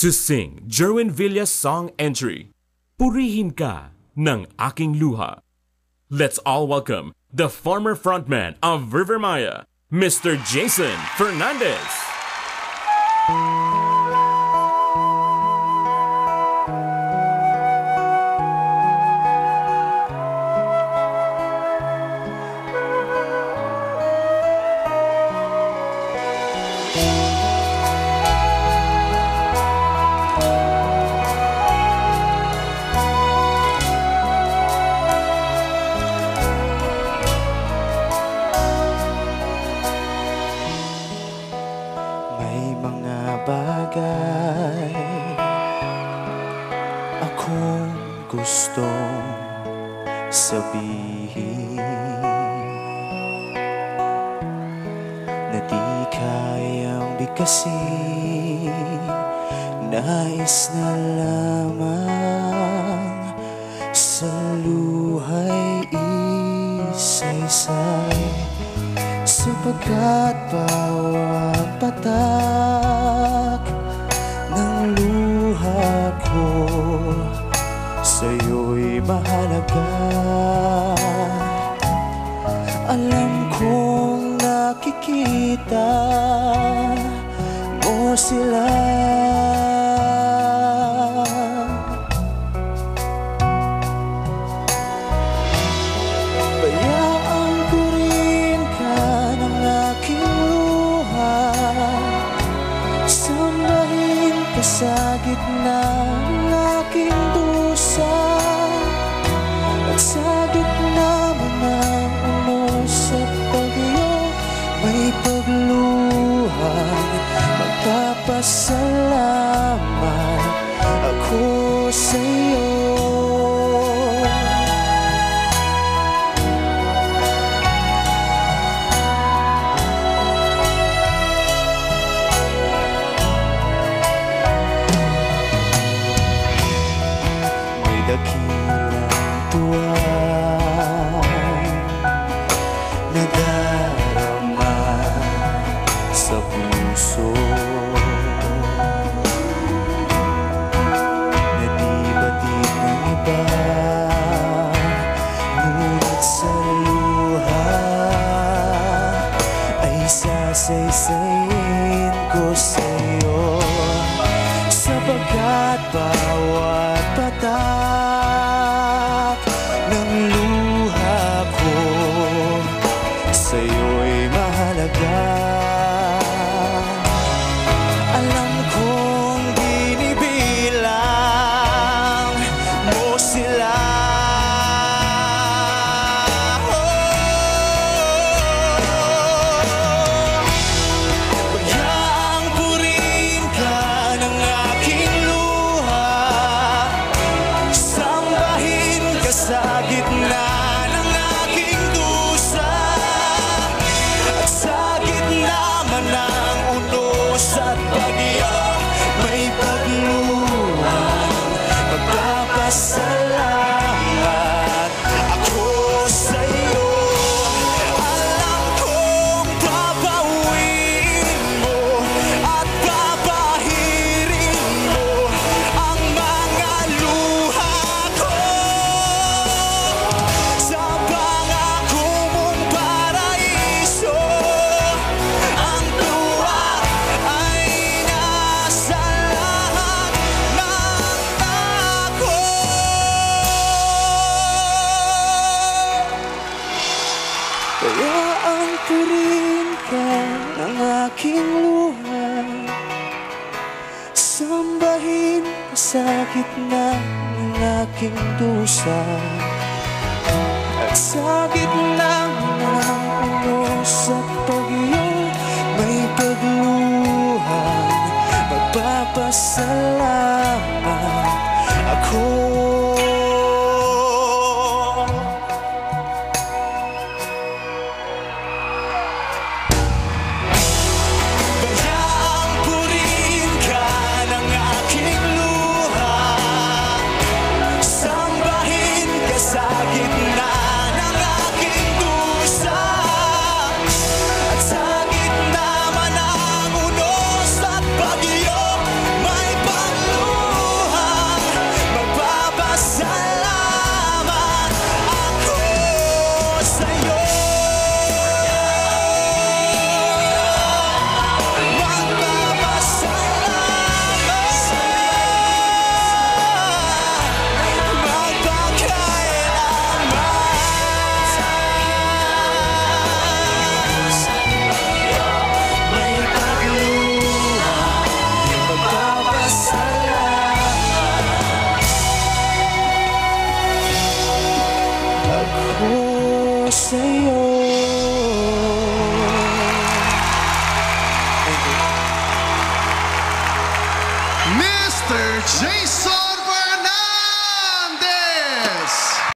to sing Jerwin Villa's song entry, Purihin Ka ng Aking Luha. Let's all welcome the former frontman of River Maya, Mr. Jason Fernandez. Bagay akong gustong sabihin na di kayang bigkasin. Nais na lamang sa luhay isa-isay, sapagkat bawat patak ng luha ko sa'yo'y mahalaga. Alam kong nakikita mo sila, bayaan ko rin ka ng aking luha, sambahin ka sa gitna ng aking dusa, at sa gitna mo ng unos at bagyo may pagluhan. Magpapasalamat ako sa'yo. Dakilang tuwa nadarama sa puso, na di batid ng iba, ngunit sa luha ay sasaysayin ko sa'yo, sapagkat bawat patak ng luha ko sa'yo'y mahalaga. Alam kong binibilang mo sila, bayaang purihin ka ng aking luha, sambahin ka sa gitna ng aking dusa, at sa gitna man ng unos at bagyo may pagluhan. Magpapasalamat ako sa'yo. Alam kong papawiin mo at papahirin mo ang mga luha ko sa pangako mong paraiso. Ang tuwa ay nasa lahat ng ako. Bayaan ko rin ka ng aking luha, sambahin ka sa gitna ng aking dusa, at sa gitna ng unos at bagyo may pagluhan. Magpapasalamat ako. Bayaang purihin ka ng aking luha, sambahin ka sa gitna ng aking dusa, at sa gitna man ng unos at bagyo may pag sa'yo.